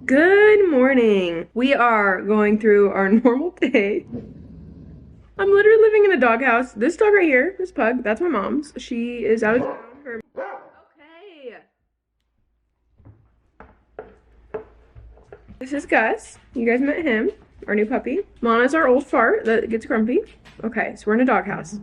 Good morning. We are going through our normal day. I'm literally living in a doghouse. This dog right here, this pug, that's my mom's. She is out of town. Okay. This is Gus. You guys met him, our new puppy. Lana's our old fart that gets grumpy. Okay, so we're in a doghouse.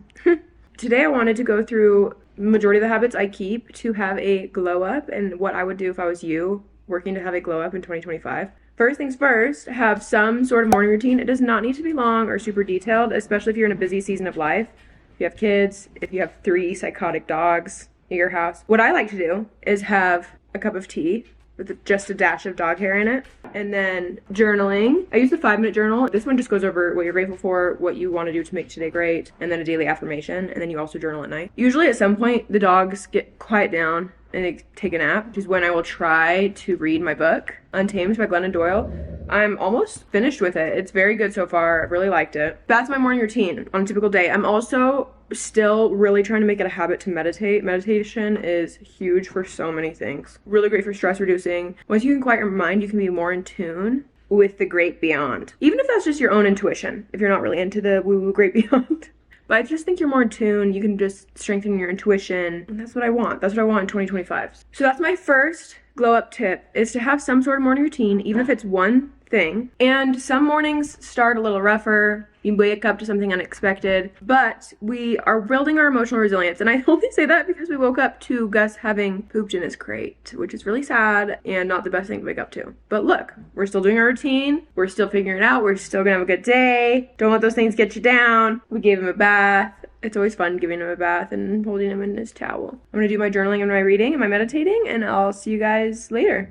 Today I wanted to go through the majority of the habits I keep to have a glow up and what I would do if I was you working to have a glow up in 2025. First things first, have some sort of morning routine. It does not need to be long or super detailed, especially if you're in a busy season of life. If you have kids, if you have 3 psychotic dogs at your house. What I like to do is have a cup of tea with just a dash of dog hair in it. And then journaling. I use the 5-minute journal. This one just goes over what you're grateful for, what you want to do to make today great, and then a daily affirmation. And then you also journal at night. Usually at some point, the dogs get quiet down and they take a nap, which is when I will try to read my book, Untamed by Glennon Doyle. I'm almost finished with it. It's very good so far. I've really liked it. That's my morning routine on a typical day. I'm also still really trying to make it a habit to meditate. Meditation is huge for so many things. Really great for stress reducing. Once you can quiet your mind, you can be more in tune with the great beyond. Even if that's just your own intuition, if you're not really into the woo-woo great beyond. But I just think you're more in tune. You can just strengthen your intuition. And that's what I want. That's what I want in 2025. So that's my first glow up tip, is to have some sort of morning routine, even if it's one thing. And some mornings start a little rougher. You wake up to something unexpected, but we are building our emotional resilience. And I only say that because we woke up to Gus having pooped in his crate, which is really sad and not the best thing to wake up to. But look, we're still doing our routine. We're still figuring it out. We're still gonna have a good day. Don't let those things get you down. We gave him a bath. It's always fun giving him a bath and holding him in his towel. I'm gonna do my journaling and my reading and my meditating, and I'll see you guys later.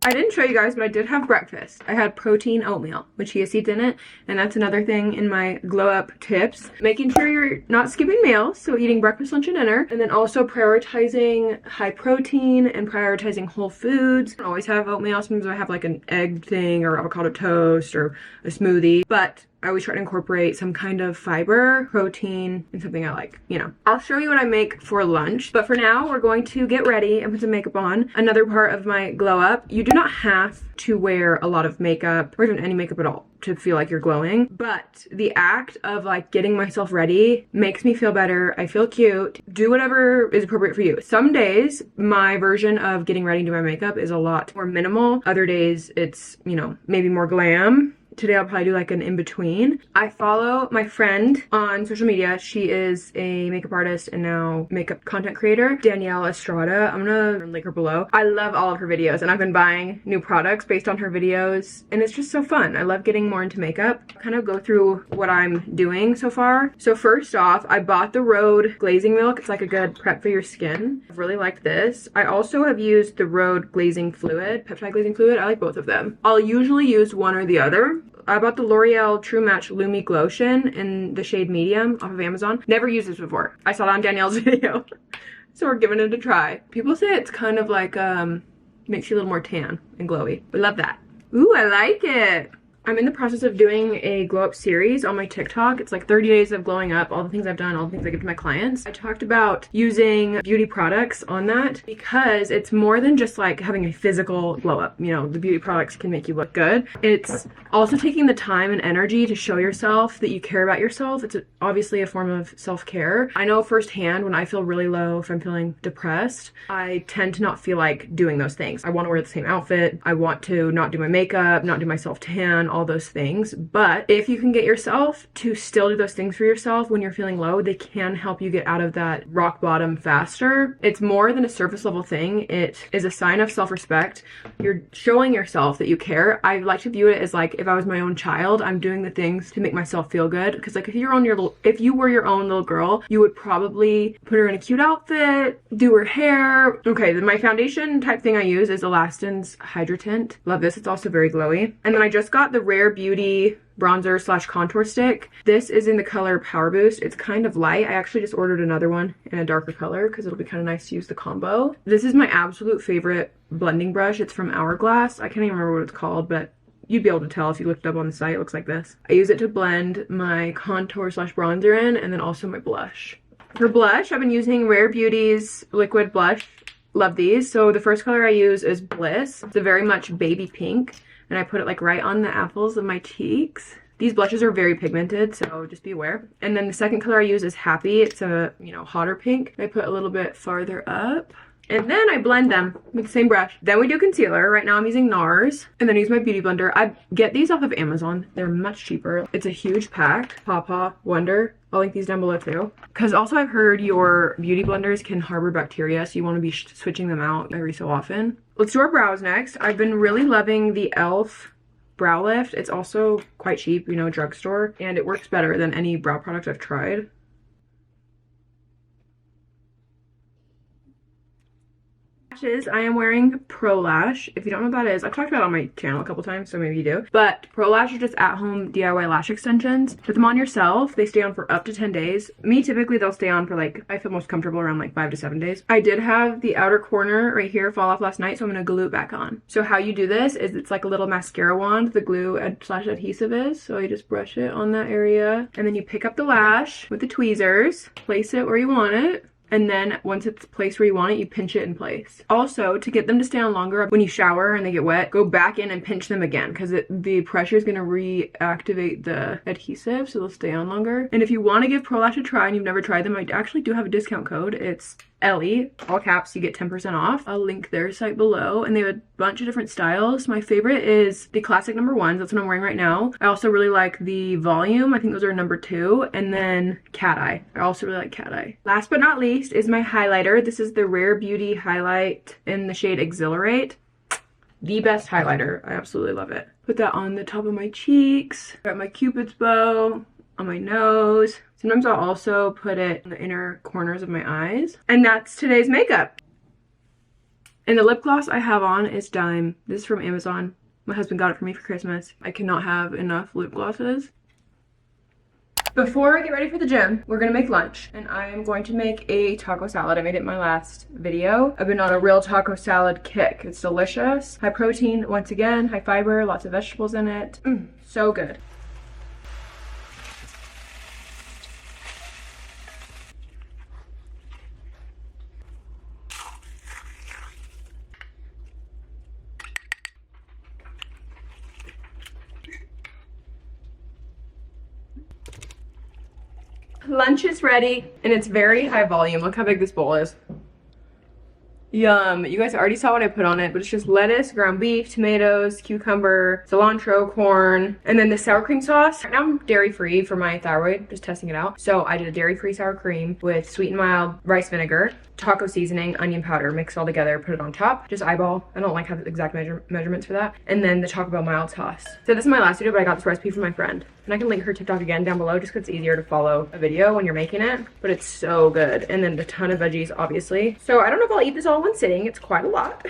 I didn't show you guys, but I did have breakfast. I had protein oatmeal with chia seeds in it, and that's another thing in my glow up tips. Making sure you're not skipping meals, so eating breakfast, lunch, and dinner, and then also prioritizing high protein and prioritizing whole foods. I don't always have oatmeal. Sometimes I have like an egg thing or avocado toast or a smoothie, but I always try to incorporate some kind of fiber, protein, and something I like, you know. I'll show you what I make for lunch, but for now, we're going to get ready and put some makeup on. Another part of my glow up, you do not have to wear a lot of makeup or even any makeup at all to feel like you're glowing, but the act of like getting myself ready makes me feel better. I feel cute. Do whatever is appropriate for you. Some days, my version of getting ready to do my makeup is a lot more minimal. Other days, it's, you know, maybe more glam. Today I'll probably do like an in-between. I follow my friend on social media. She is a makeup artist and now makeup content creator, Danielle Estrada. I'm gonna link her below. I love all of her videos and I've been buying new products based on her videos and it's just so fun. I love getting more into makeup. Kind of go through what I'm doing so far. So first off, I bought the Rhode glazing milk. It's like a good prep for your skin. I've really liked this. I also have used the Rhode glazing fluid, peptide glazing fluid. I like both of them. I'll usually use one or the other. I bought the L'Oreal True Match Lumi Glotion in the shade medium off of Amazon. Never used this before. I saw it on Danielle's video. So we're giving it a try. People say it's kind of like, makes you a little more tan and glowy. We love that. Ooh, I like it. I'm in the process of doing a glow up series on my TikTok. It's like 30 days of glowing up, all the things I've done, all the things I give to my clients. I talked about using beauty products on that because it's more than just like having a physical glow up. You know, the beauty products can make you look good. It's also taking the time and energy to show yourself that you care about yourself. It's obviously a form of self-care. I know firsthand when I feel really low, if I'm feeling depressed, I tend to not feel like doing those things. I want to wear the same outfit. I want to not do my makeup, not do my self-tan, all those things. But if you can get yourself to still do those things for yourself when you're feeling low, they can help you get out of that rock bottom faster. It's more than a surface level thing. It is a sign of self-respect. You're showing yourself that you care. I like to view it as like if I was my own child, I'm doing the things to make myself feel good. Because like if you were your own little girl, you would probably put her in a cute outfit, do her hair. Okay, then my foundation type thing I use is Elastin's Hydra Tint. Love this. It's also very glowy. And then I just got the Rare Beauty bronzer slash contour stick. This is in the color Power Boost. It's kind of light. I actually just ordered another one in a darker color because it'll be kind of nice to use the combo. This is my absolute favorite blending brush. It's from Hourglass. I can't even remember what it's called, but you'd be able to tell if you looked up on the site. It looks like this. I use it to blend my contour slash bronzer in, and then also my blush. For blush, I've been using Rare Beauty's liquid blush. Love these. So the first color I use is Bliss. It's a very much baby pink, and I put it like right on the apples of my cheeks. These blushes are very pigmented, so just be aware. And then the second color I use is Happy. It's a, hotter pink. I put a little bit farther up. And then I blend them with the same brush. Then we do concealer. Right now I'm using NARS. And then I use my beauty blender. I get these off of Amazon. They're much cheaper. It's a huge pack. Paw Wonder. I'll link these down below too. Because also I've heard your beauty blenders can harbor bacteria, so you want to be switching them out every so often. Let's do our brows next. I've been really loving the e.l.f. brow lift. It's also quite cheap, drugstore. And it works better than any brow product I've tried. I am wearing Pro Lash. If you don't know what that is, I've talked about it on my channel a couple times, so maybe you do. But Pro Lash are just at-home DIY lash extensions. Put them on yourself. They stay on for up to 10 days. Me, typically, they'll stay on for I feel most comfortable around 5 to 7 days. I did have the outer corner right here fall off last night, so I'm going to glue it back on. So how you do this is it's like a little mascara wand, the glue slash adhesive is. So you just brush it on that area, and then you pick up the lash with the tweezers, place it where you want it. And then once it's placed where you want it, you pinch it in place. Also, to get them to stay on longer, when you shower and they get wet, go back in and pinch them again because the pressure is going to reactivate the adhesive, so they'll stay on longer. And if you want to give Pro Lash a try and you've never tried them, I actually do have a discount code. It's Elle, all caps, you get 10% off. I'll link their site below, and they have a bunch of different styles. My favorite is the classic #1s. That's what I'm wearing right now. I also really like the volume. I think those are #2, and then Cat Eye. I also really like Cat Eye. Last but not least is my highlighter. This is the Rare Beauty highlight in the shade Exhilarate. The best highlighter. I absolutely love it. Put that on the top of my cheeks. Got my Cupid's bow on my nose. Sometimes I'll also put it in the inner corners of my eyes. And that's today's makeup. And the lip gloss I have on is Dime. This is from Amazon. My husband got it for me for Christmas. I cannot have enough lip glosses. Before I get ready for the gym, we're gonna make lunch. And I am going to make a taco salad. I made it in my last video. I've been on a real taco salad kick. It's delicious. High protein, once again, high fiber, lots of vegetables in it. So good. Lunch is ready, and it's very high volume. Look how big this bowl is. Yum. You guys already saw what I put on it, but it's just lettuce, ground beef, tomatoes, cucumber, cilantro, corn, and then the sour cream sauce. Right now I'm dairy-free for my thyroid, just testing it out. So I did a dairy-free sour cream with sweet and mild rice vinegar, taco seasoning, onion powder, mix it all together, put it on top, just eyeball. I don't have the exact measurements for that. And then the Taco Bell mild sauce. So this is my last video, but I got this recipe from my friend. And I can link her TikTok again down below just because it's easier to follow a video when you're making it. But it's so good. And then a ton of veggies, obviously. So I don't know if I'll eat this all in one sitting. It's quite a lot.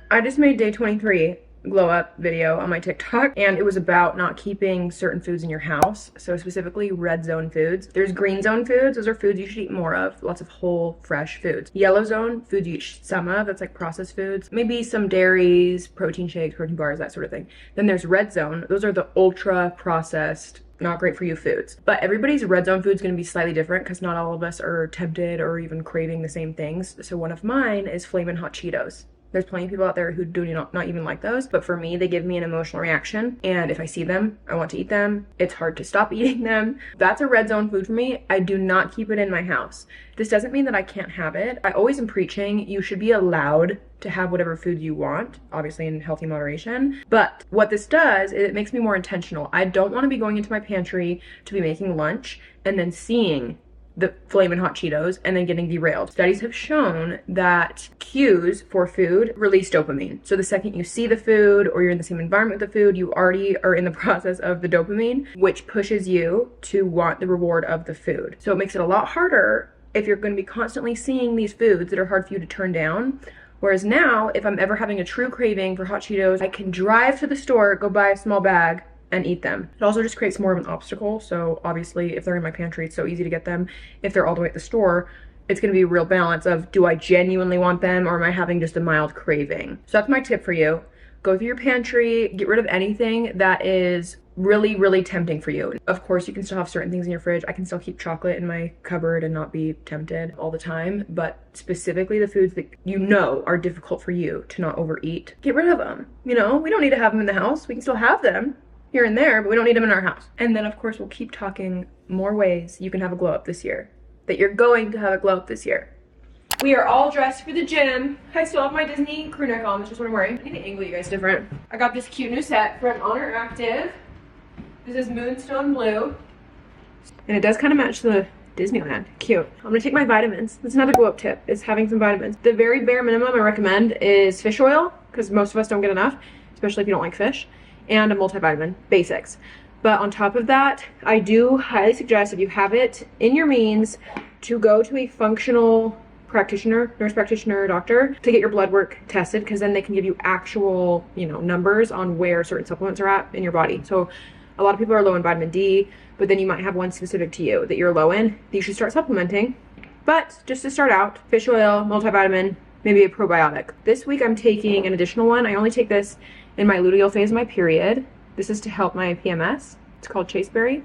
I just made day 23 glow up video on my TikTok, and it was about not keeping certain foods in your house. So specifically red zone foods. There's green zone foods. Those are foods you should eat more of. Lots of whole, fresh foods. Yellow zone, foods you eat some of. That's like processed foods. Maybe some dairies, protein shakes, protein bars, that sort of thing. Then there's red zone. Those are the ultra processed, not great for you foods. But everybody's red zone food is going to be slightly different because not all of us are tempted or even craving the same things. So one of mine is Flamin' Hot Cheetos. There's plenty of people out there who do not even like those, but for me, they give me an emotional reaction, and if I see them, I want to eat them. It's hard to stop eating them. That's a red zone food for me. I do not keep it in my house. This doesn't mean that I can't have it. I always am preaching you should be allowed to have whatever food you want, obviously in healthy moderation. But what this does is it makes me more intentional. I don't want to be going into my pantry to be making lunch and then seeing the Flamin' Hot Cheetos and then getting derailed. Studies have shown that cues for food release dopamine. So the second you see the food or you're in the same environment with the food, you already are in the process of the dopamine, which pushes you to want the reward of the food. So it makes it a lot harder if you're going to be constantly seeing these foods that are hard for you to turn down. Whereas now, if I'm ever having a true craving for hot Cheetos, I can drive to the store, go buy a small bag, and eat them. It also just creates more of an obstacle. So obviously if they're in my pantry, it's so easy to get them. If they're all the way at the store, it's gonna be a real balance of, do I genuinely want them or am I having just a mild craving? So that's my tip for you. Go through your pantry, get rid of anything that is really, really tempting for you. Of course, you can still have certain things in your fridge. I can still keep chocolate in my cupboard and not be tempted all the time, but specifically the foods that you know are difficult for you to not overeat, get rid of them. You know, we don't need to have them in the house. We can still have them here and there, but we don't need them in our house. And then of course, we'll keep talking more ways you can have a glow up this year, that you're going to have a glow up this year. We are all dressed for the gym. I still have my Disney crew neck on. That's just what I'm wearing. I need to angle you guys different. I got this cute new set from Honor Active. This is Moonstone Blue. And it does kind of match the Disneyland. Cute. I'm gonna take my vitamins. That's another glow up tip, is having some vitamins. The very bare minimum I recommend is fish oil, because most of us don't get enough, especially if you don't like fish, and a multivitamin, basics. But on top of that, I do highly suggest, if you have it in your means, to go to a functional practitioner, nurse practitioner, doctor, to get your blood work tested, because then they can give you actual, you know, numbers on where certain supplements are at in your body. So a lot of people are low in vitamin D, but then you might have one specific to you that you're low in, that you should start supplementing. But just to start out, fish oil, multivitamin, maybe a probiotic. This week I'm taking an additional one. I only take this in my luteal phase of my period. This is to help my PMS. It's called chaseberry.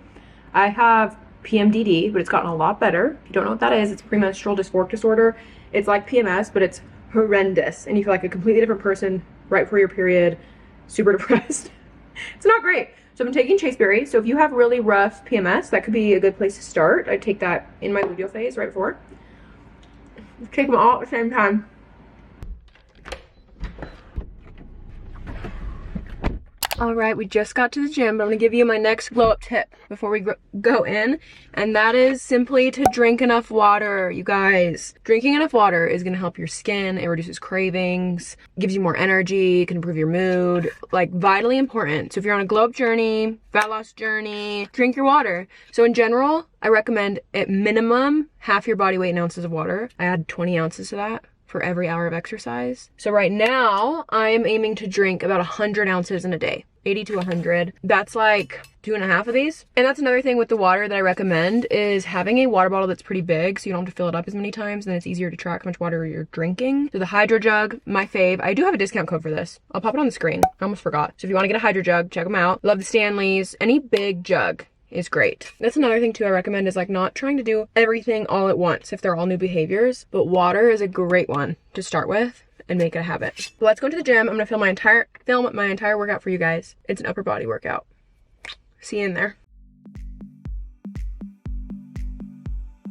I have PMDD, but it's gotten a lot better. If you don't know what that is, it's premenstrual dysphoric disorder. It's like PMS, but it's horrendous. And you feel like a completely different person right before your period, super depressed. It's not great. So I'm taking chaseberry. So if you have really rough PMS, that could be a good place to start. I take that in my luteal phase right before. Take them all at the same time. All right, we just got to the gym, but I'm gonna give you my next glow up tip before we go in, and that is simply to drink enough water, you guys. Drinking enough water is gonna help your skin. It reduces cravings, gives you more energy, can improve your mood, like vitally important. So if you're on a glow up journey, fat loss journey, drink your water. So in general, I recommend at minimum half your body weight in ounces of water. I add 20 ounces to that for every hour of exercise. So right now I'm aiming to drink about 100 ounces in a day, 80 to 100. That's like 2.5 of these. And that's another thing with the water that I recommend, is having a water bottle that's pretty big so you don't have to fill it up as many times, and then it's easier to track how much water you're drinking. So the Hydro Jug, my fave. I do have a discount code for this. I'll pop it on the screen. I almost forgot. So if you want to get a Hydro Jug, check them out. Love the Stanleys. Any big jug is great. That's another thing too I recommend, is like not trying to do everything all at once if they're all new behaviors, but water is a great one to start with and make it a habit. But let's go to the gym. I'm gonna film my entire workout for you guys. It's an upper body workout. See you in there.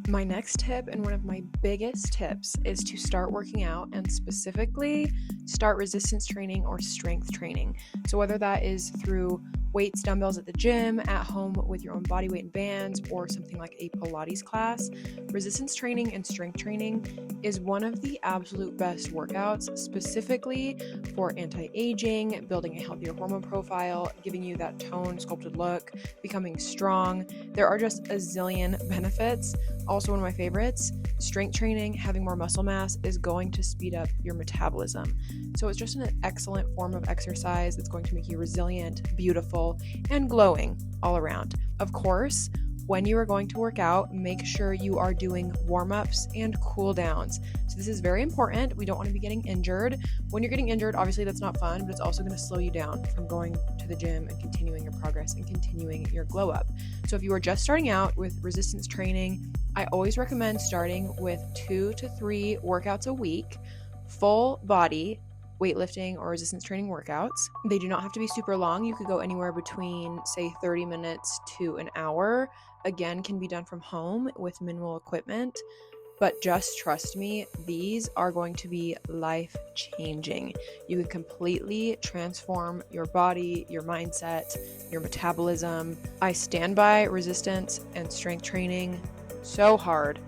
My next tip, and one of my biggest tips, is to start working out, and specifically start resistance training or strength training. So whether that is through weights, dumbbells at the gym, at home with your own body weight and bands, or something like a Pilates class, resistance training and strength training is one of the absolute best workouts, specifically for anti-aging, building a healthier hormone profile, giving you that toned, sculpted look, becoming strong. There are just a zillion benefits. Also, one of my favorites, strength training, having more muscle mass, is going to speed up your metabolism. So it's just an excellent form of exercise that's going to make you resilient, beautiful, and glowing all around. Of course, when you are going to work out, make sure you are doing warm-ups and cool downs. So this is very important. We don't want to be getting injured. When you're getting injured, obviously that's not fun, but it's also going to slow you down from going to the gym and continuing your progress and continuing your glow up. So if you are just starting out with resistance training, I always recommend starting with 2 to 3 workouts a week, full body weightlifting or resistance training workouts. They do not have to be super long. You could go anywhere between, say, 30 minutes to an hour. Again, can be done from home with minimal equipment. But just trust me, these are going to be life-changing. You can completely transform your body, your mindset, your metabolism. I stand by resistance and strength training so hard.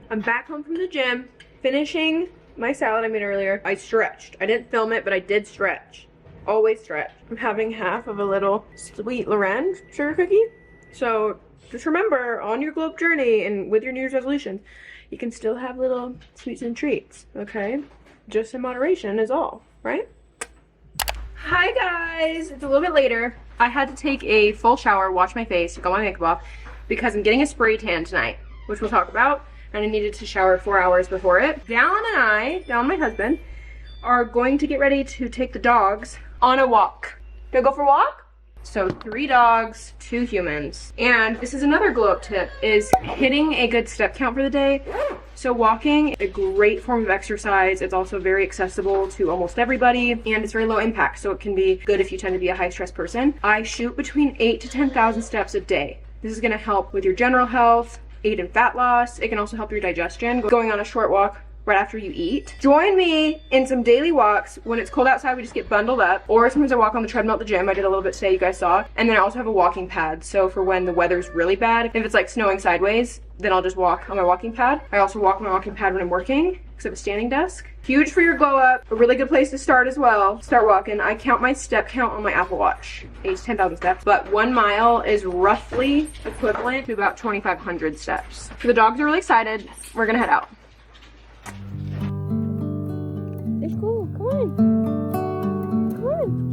I'm back home from the gym, finishing my salad I made earlier. I stretched. I didn't film it, but I did stretch. Always stretch. I'm having half of a little sweet Lorenz sugar cookie. So just remember, on your globe journey and with your New Year's resolutions, you can still have little sweets and treats, okay? Just in moderation is all, right? Hi guys, it's a little bit later. I had to take a full shower, wash my face, take all my makeup off because I'm getting a spray tan tonight, which we'll talk about. And I needed to shower 4 hours before it. Dallin and Dallin, my husband, are going to get ready to take the dogs on a walk. Gonna go for a walk? So 3 dogs, 2 humans. And this is another glow up tip, is hitting a good step count for the day. So walking, a great form of exercise. It's also very accessible to almost everybody, and it's very low impact. So it can be good if you tend to be a high stress person. I shoot between 8,000 to 10,000 steps a day. This is gonna help with your general health, aid in fat loss. It can also help your digestion. Going on a short walk right after you eat. Join me in some daily walks. When it's cold outside, we just get bundled up. Or sometimes I walk on the treadmill at the gym. I did a little bit today, you guys saw. And then I also have a walking pad. So for when the weather's really bad, if it's like snowing sideways, then I'll just walk on my walking pad. I also walk on my walking pad when I'm working, because I have a standing desk. Huge for your glow up. A really good place to start as well. Start walking. I count my step count on my Apple Watch. 8,000 to 10,000 steps. But 1 mile is roughly equivalent to about 2,500 steps. So the dogs are really excited. We're gonna head out. It's cool. Come on. Come on.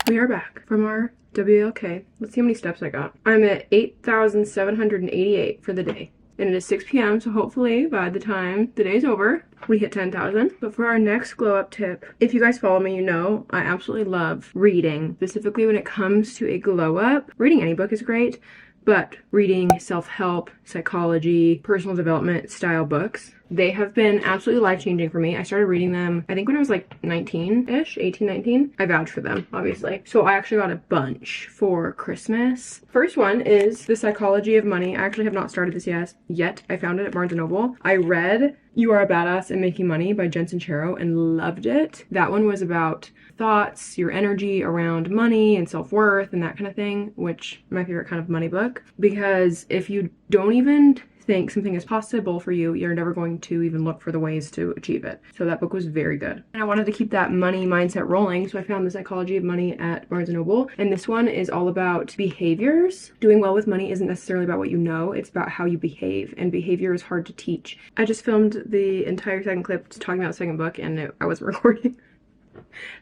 We are back from our WLK. Let's see how many steps I got. I'm at 8,788 for the day. And it is 6 p.m. so hopefully by the time the day's over, we hit 10,000. But for our next glow up tip, if you guys follow me, you know I absolutely love reading. Specifically when it comes to a glow up, reading any book is great, but reading self-help, psychology, personal development style books, they have been absolutely life-changing for me. I started reading them, I think when I was like 19-ish, 18, 19. I vouch for them, obviously. So I actually got a bunch for Christmas. First one is The Psychology of Money. I actually have not started this yet. I found it at Barnes & Noble. I read You Are a Badass at Making Money by Jen Sincero and loved it. That one was about thoughts, your energy around money and self-worth and that kind of thing, which my favorite kind of money book. Because if you don't even think something is possible for you, you're never going to even look for the ways to achieve it. So that book was very good. And I wanted to keep that money mindset rolling, so I found The Psychology of Money at Barnes & Noble. And this one is all about behaviors. Doing well with money isn't necessarily about what you know, it's about how you behave. And behavior is hard to teach. I just filmed the entire second clip talking about the second book and I wasn't recording.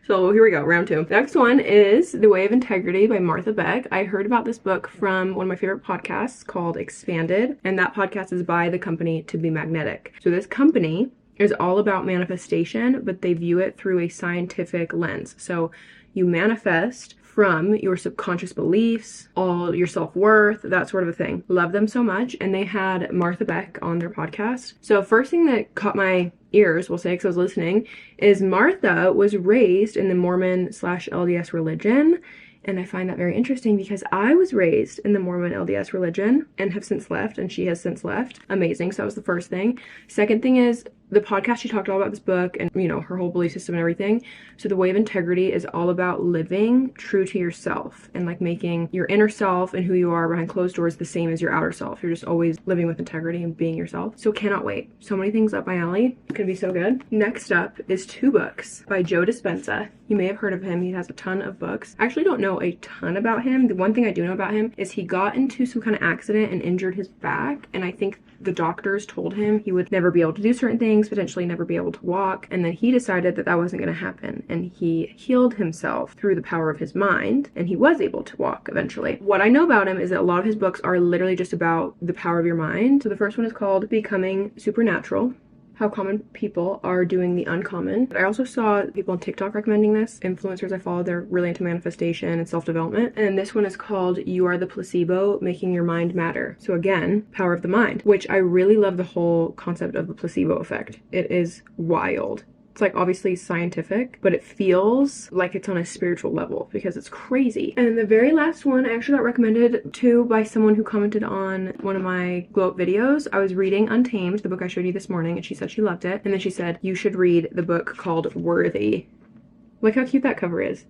So here we go, round 2. Next one is The Way of Integrity by Martha Beck. I heard about this book from one of my favorite podcasts called Expanded, and that podcast is by the company To Be Magnetic. So this company is all about manifestation, but they view it through a scientific lens. So you manifest from your subconscious beliefs, all your self-worth, that sort of a thing. Love them so much. And they had Martha Beck on their podcast. So first thing that caught my ears, we'll say, because I was listening, is Martha was raised in the Mormon/LDS religion. And I find that very interesting because I was raised in the Mormon LDS religion and have since left, and she has since left. Amazing. So that was the first thing. Second thing is the podcast, she talked all about this book and, you know, her whole belief system and everything. So The Way of Integrity is all about living true to yourself and like making your inner self and who you are behind closed doors the same as your outer self. You're just always living with integrity and being yourself. So cannot wait. So many things up my alley. It's gonna be so good. Next up is 2 books by Joe Dispenza. You may have heard of him. He has a ton of books. I actually don't know a ton about him. The one thing I do know about him is he got into some kind of accident and injured his back. And I think the doctors told him he would never be able to do certain things, potentially never be able to walk. And then he decided that that wasn't going to happen. And he healed himself through the power of his mind. And he was able to walk eventually. What I know about him is that a lot of his books are literally just about the power of your mind. So the first one is called Becoming Supernatural. How common people are doing the uncommon. I also saw people on TikTok recommending this. Influencers I follow, they're really into manifestation and self-development. And this one is called You Are the Placebo, Making Your Mind Matter. So again, power of the mind, which I really love the whole concept of the placebo effect. It is wild. It's like obviously scientific, but it feels like it's on a spiritual level because it's crazy. And the very last one I actually got recommended to by someone who commented on one of my glow up videos. I was reading Untamed, the book I showed you this morning, and she said she loved it. And then she said, you should read the book called Worthy. Look how cute that cover is.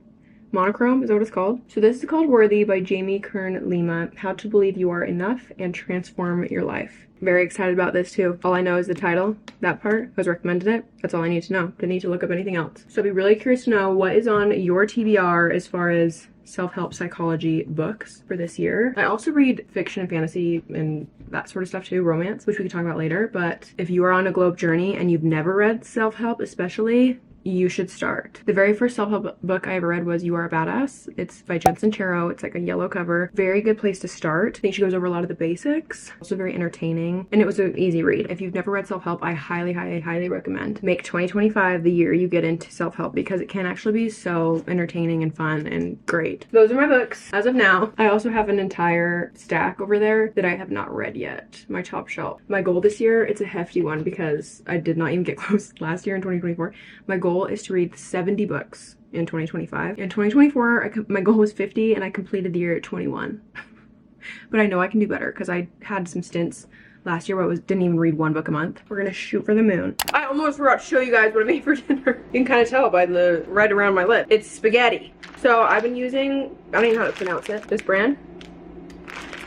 Monochrome, is that what it's called? So this is called Worthy by Jamie Kern Lima. How to Believe You Are Enough and Transform Your Life. Very excited about this too. All I know is the title, that part. I was recommended it. That's all I need to know. Didn't need to look up anything else. So I'd be really curious to know what is on your TBR as far as self-help psychology books for this year. I also read fiction and fantasy and that sort of stuff too, romance, which we can talk about later. But if you are on a glow up journey and you've never read self-help especially, you should start. The very first self-help book I ever read was You Are a Badass. It's by Jensen Chero. It's like a yellow cover. Very good place to start. I think she goes over a lot of the basics. Also very entertaining. And it was an easy read. If you've never read self-help, I highly, highly, highly recommend. Make 2025 the year you get into self-help because it can actually be so entertaining and fun and great. Those are my books as of now. I also have an entire stack over there that I have not read yet. My top shelf. My goal this year, it's a hefty one because I did not even get close last year in 2024. My goal is to read 70 books in 2025. In 2024, my goal was 50 and I completed the year at 21. But I know I can do better because I had some stints last year where I didn't even read one book a month. We're gonna shoot for the moon. I almost forgot to show you guys what I made for dinner. You can kind of tell by the red around my lip. It's spaghetti. So I've been using, I don't even know how to pronounce it, this brand.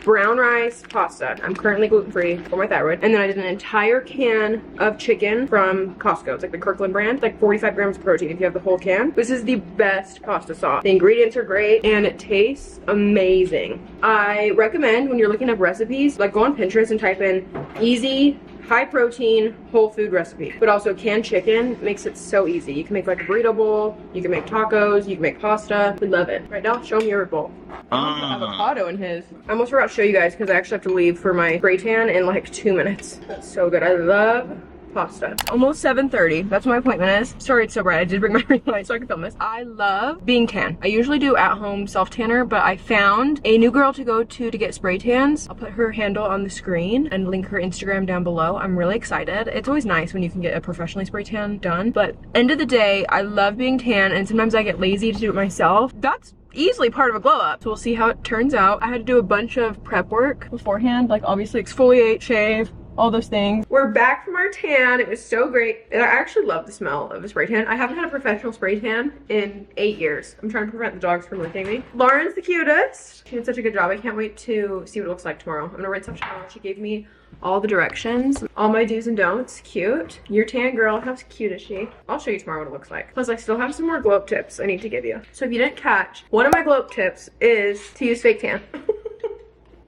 Brown rice pasta. I'm currently gluten-free for my thyroid. And then I did an entire can of chicken from Costco. It's like the Kirkland brand. It's like 45 grams of protein if you have the whole can. This is the best pasta sauce. The ingredients are great and it tastes amazing. I recommend when you're looking up recipes, like go on Pinterest and type in easy, high protein, whole food recipe. But also canned chicken makes it so easy. You can make like a burrito bowl, you can make tacos, you can make pasta. We love it. Right now, show me your bowl. Avocado in his. I almost forgot to show you guys because I actually have to leave for my spray tan in like 2 minutes. That's so good. I love pasta. Almost 7:30. That's what my appointment is. Sorry it's so bright. I did bring my ring light so I can film this. I love being tan. I usually do at-home self-tanner, but I found a new girl to go to get spray tans. I'll put her handle on the screen and link her Instagram down below. I'm really excited. It's always nice when you can get a professionally spray tan done, but end of the day, I love being tan and sometimes I get lazy to do it myself. That's easily part of a glow up. So we'll see how it turns out. I had to do a bunch of prep work beforehand, like obviously exfoliate, shave, all those things. We're back from our tan. It was so great. And I actually love the smell of a spray tan. I haven't had a professional spray tan in 8 years. I'm trying to prevent the dogs from licking me. Lauren's the cutest. She did such a good job. I can't wait to see what it looks like tomorrow. I'm gonna rinse off tomorrow. She gave me all the directions, all my do's and don'ts. Cute. Your tan girl, how cute is she? I'll show you tomorrow what it looks like. Plus I still have some more glow up tips I need to give you. So if you didn't catch, one of my glow up tips is to use fake tan.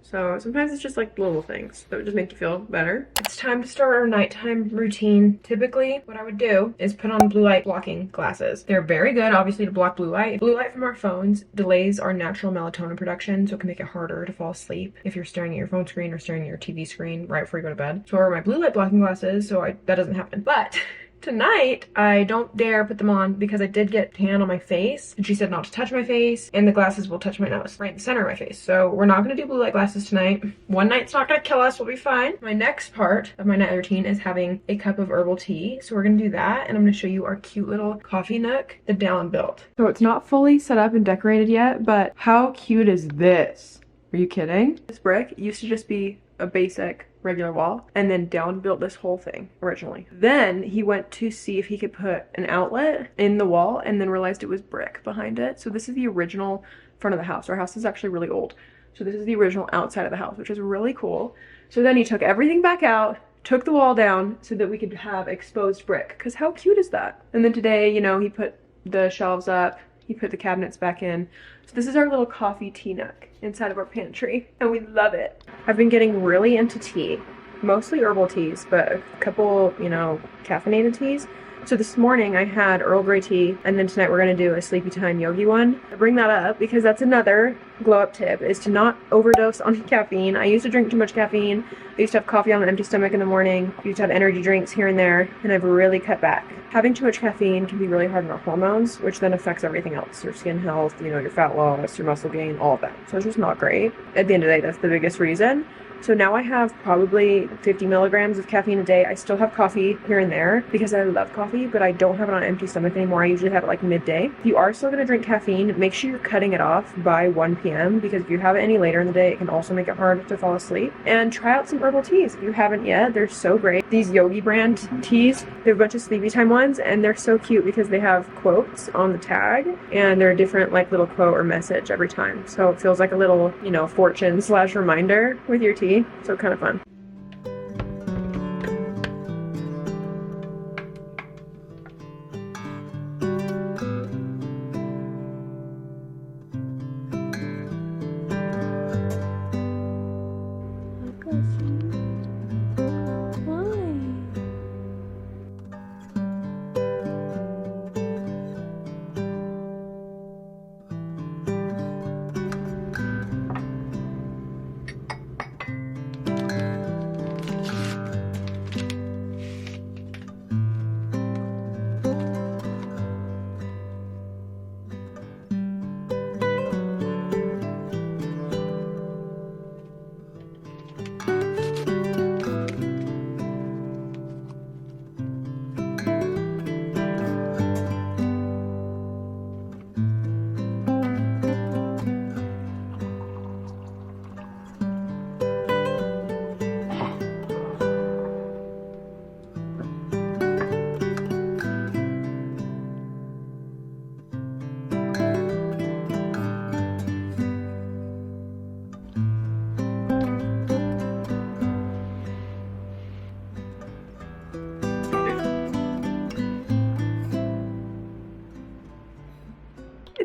So sometimes it's just like little things that would just make you feel better. It's time to start our nighttime routine. Typically, what I would do is put on blue light blocking glasses. They're very good, obviously, to block blue light. Blue light from our phones delays our natural melatonin production, so it can make it harder to fall asleep if you're staring at your phone screen or staring at your TV screen right before you go to bed. So I wear my blue light blocking glasses, so that doesn't happen. But tonight, I don't dare put them on because I did get tan on my face and she said not to touch my face and the glasses will touch my nose, right in the center of my face. So we're not gonna do blue light glasses tonight. One night's not gonna kill us, we'll be fine. My next part of my night routine is having a cup of herbal tea. So we're gonna do that and I'm gonna show you our cute little coffee nook that Dallin built. So it's not fully set up and decorated yet, but how cute is this? Are you kidding? This brick used to just be a basic regular wall, and then Dallin built this whole thing originally. Then he went to see if he could put an outlet in the wall and then realized it was brick behind it. So this is the original front of the house. Our house is actually really old. So this is the original outside of the house, which is really cool. So then he took everything back out, took the wall down so that we could have exposed brick. Because how cute is that? And then today, you know, he put the shelves up, he put the cabinets back in. So this is our little coffee tea nook inside of our pantry, and we love it. I've been getting really into tea, mostly herbal teas, but a couple, you know, caffeinated teas. So this morning I had Earl Grey tea, and then tonight we're gonna do a sleepy time yogi one. I bring that up because that's another glow up tip, is to not overdose on caffeine. I used to drink too much caffeine. I used to have coffee on an empty stomach in the morning. I used to have energy drinks here and there, and I've really cut back. Having too much caffeine can be really hard on our hormones, which then affects everything else. Your skin health, you know, your fat loss, your muscle gain, all of that. So it's just not great. At the end of the day, that's the biggest reason. So now I have probably 50 milligrams of caffeine a day. I still have coffee here and there because I love coffee, but I don't have it on an empty stomach anymore. I usually have it like midday. If you are still gonna drink caffeine, make sure you're cutting it off by 1 p.m. because if you have it any later in the day, it can also make it hard to fall asleep. And try out some herbal teas if you haven't yet. They're so great. These Yogi brand teas, they have a bunch of sleepy time ones, and they're so cute because they have quotes on the tag, and they're a different like little quote or message every time. So it feels like a little, you know, fortune / reminder with your tea. So kind of fun.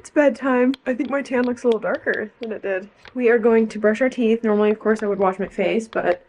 It's bedtime. I think my tan looks a little darker than it did. We are going to brush our teeth. Normally, of course, I would wash my face, but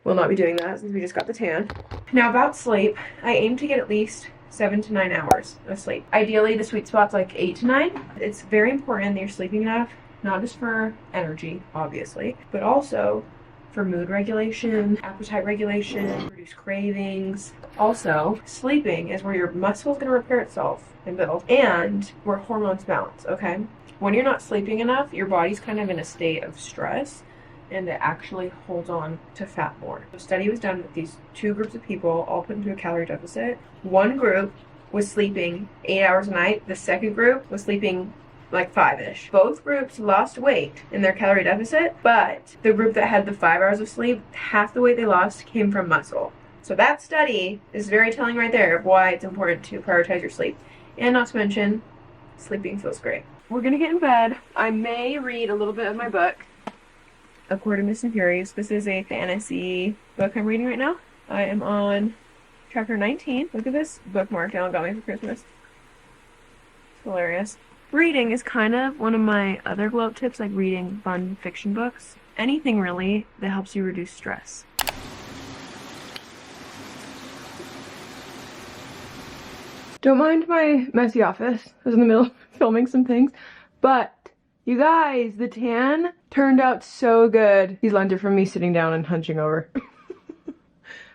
we'll not be doing that since we just got the tan. Now, about sleep, I aim to get at least 7 to 9 hours of sleep. Ideally, the sweet spot's like 8 to 9. It's very important that you're sleeping enough, not just for energy, obviously, but also for mood regulation, appetite regulation, reduce cravings. Also, sleeping is where your muscle is going to repair itself and build, and where hormones balance, okay? When you're not sleeping enough, your body's kind of in a state of stress, and it actually holds on to fat more. A study was done with these 2 groups of people, all put into a calorie deficit. One group was sleeping 8 hours a night. The second group was sleeping like 5-ish. Both groups lost weight in their calorie deficit, but the group that had the 5 hours of sleep, half the weight they lost came from muscle. So that study is very telling right there of why it's important to prioritize your sleep. And not to mention, sleeping feels great. We're gonna get in bed. I may read a little bit of my book, A Court of Mist and Furies. This is a fantasy book I'm reading right now. I am on chapter 19. Look at this bookmark Elle got me for Christmas. It's hilarious. Reading is kind of one of my other glow up tips, like reading fun fiction books. Anything really that helps you reduce stress. Don't mind my messy office. I was in the middle of filming some things, but you guys, the tan turned out so good. These lines are from me sitting down and hunching over.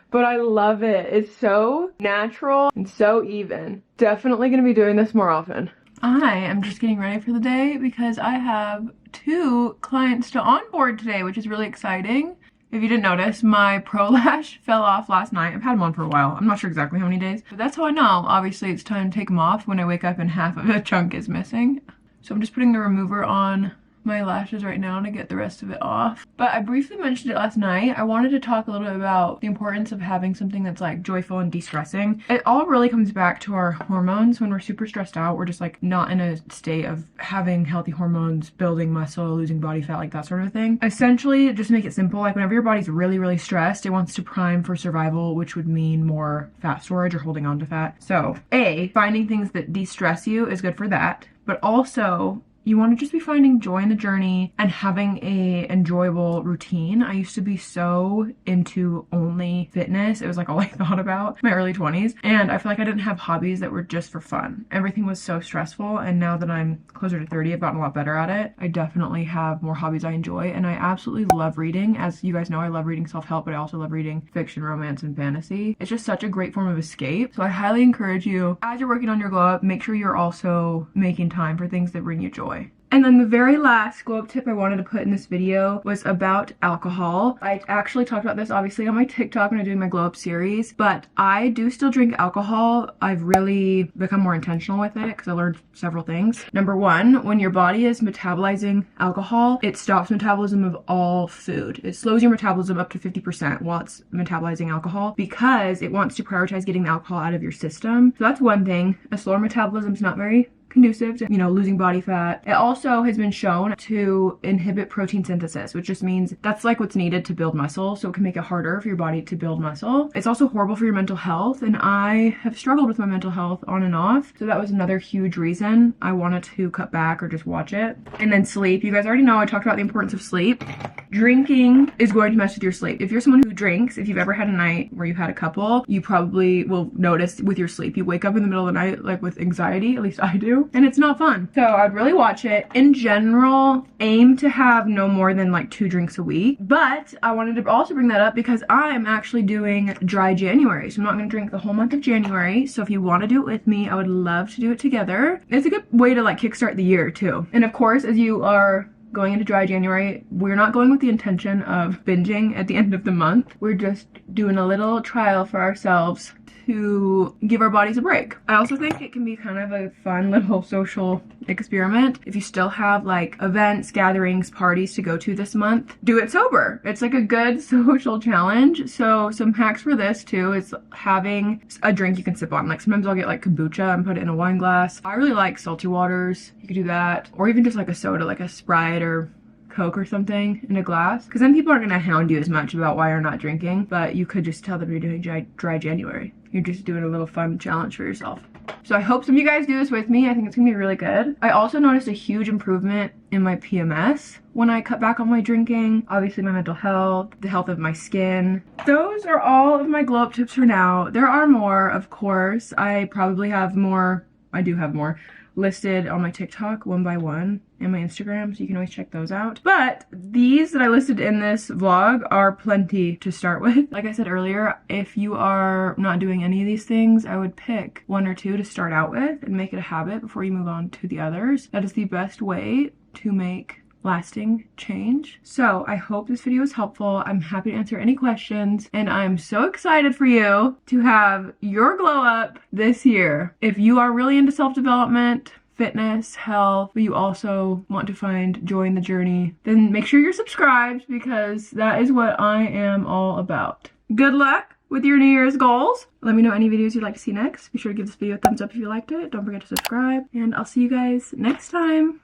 But I love it. It's so natural and so even. Definitely gonna be doing this more often. I am just getting ready for the day because I have 2 clients to onboard today, which is really exciting. If you didn't notice, my Pro Lash fell off last night. I've had them on for a while. I'm not sure exactly how many days, but that's how I know. Obviously, it's time to take them off when I wake up and half of a chunk is missing. So I'm just putting the remover on my lashes right now to get the rest of it off. But I briefly mentioned it last night. I wanted to talk a little bit about the importance of having something that's like joyful and de-stressing. It all really comes back to our hormones. When we're super stressed out, we're just like not in a state of having healthy hormones, building muscle, losing body fat, like that sort of thing. Essentially, just to make it simple, like whenever your body's really, really stressed, it wants to prime for survival, which would mean more fat storage or holding on to fat. So finding things that de-stress you is good for that, but also you want to just be finding joy in the journey and having a enjoyable routine. I used to be so into only fitness. It was like all I thought about in my early 20s. And I feel like I didn't have hobbies that were just for fun. Everything was so stressful. And now that I'm closer to 30, I've gotten a lot better at it. I definitely have more hobbies I enjoy. And I absolutely love reading. As you guys know, I love reading self-help, but I also love reading fiction, romance, and fantasy. It's just such a great form of escape. So I highly encourage you, as you're working on your glow up, make sure you're also making time for things that bring you joy. And then the very last glow up tip I wanted to put in this video was about alcohol. I actually talked about this obviously on my TikTok when I'm doing my glow up series, but I do still drink alcohol. I've really become more intentional with it because I learned several things. Number 1, when your body is metabolizing alcohol, it stops metabolism of all food. It slows your metabolism up to 50% while it's metabolizing alcohol because it wants to prioritize getting the alcohol out of your system. So that's one thing. A slower metabolism is not very conducive to, losing body fat. It also has been shown to inhibit protein synthesis, which just means that's like what's needed to build muscle, so it can make it harder for your body to build muscle. It's also horrible for your mental health, and I have struggled with my mental health on and off, so that was another huge reason I wanted to cut back or just watch it. And then sleep. You guys already know I talked about the importance of sleep. Drinking is going to mess with your sleep. If you're someone who drinks, if you've ever had a night where you've had a couple, you probably will notice with your sleep. You wake up in the middle of the night like with anxiety, at least I do. And it's not fun. So I'd really watch it. In general, aim to have no more than like 2 drinks a week. But I wanted to also bring that up because I'm actually doing dry January. So I'm not going to drink the whole month of January. So if you want to do it with me, I would love to do it together. It's a good way to like kickstart the year too. And of course, as you are going into dry January, we're not going with the intention of binging at the end of the month. We're just doing a little trial for ourselves to give our bodies a break. I also think it can be kind of a fun little social experiment. If you still have like events, gatherings, parties to go to this month, do it sober. It's like a good social challenge. So some hacks for this too is having a drink you can sip on. Like sometimes I'll get like kombucha and put it in a wine glass. I really like salty waters. You could do that. Or even just like a soda, like a Sprite or Coke or something in a glass, because then people aren't gonna hound you as much about why you're not drinking, but you could just tell them you're doing dry January. You're just doing a little fun challenge for yourself. So I hope some of you guys do this with me. I think it's gonna be really good. I also noticed a huge improvement in my PMS when I cut back on my drinking. Obviously my mental health, the health of my skin. Those are all of my glow up tips for now. There are more, of course. I probably have more. I do have more listed on my TikTok one by one and my Instagram, so you can always check those out. But these that I listed in this vlog are plenty to start with. Like I said earlier, if you are not doing any of these things, I would pick one or two to start out with and make it a habit before you move on to the others. That is the best way to make lasting change. So I hope this video was helpful. I'm happy to answer any questions, and I'm so excited for you to have your glow up this year. If you are really into self-development, fitness, health, but you also want to find joy in the journey, then make sure you're subscribed, because that is what I am all about. Good luck with your New Year's goals. Let me know any videos you'd like to see next. Be sure to give this video a thumbs up if you liked it. Don't forget to subscribe, and I'll see you guys next time.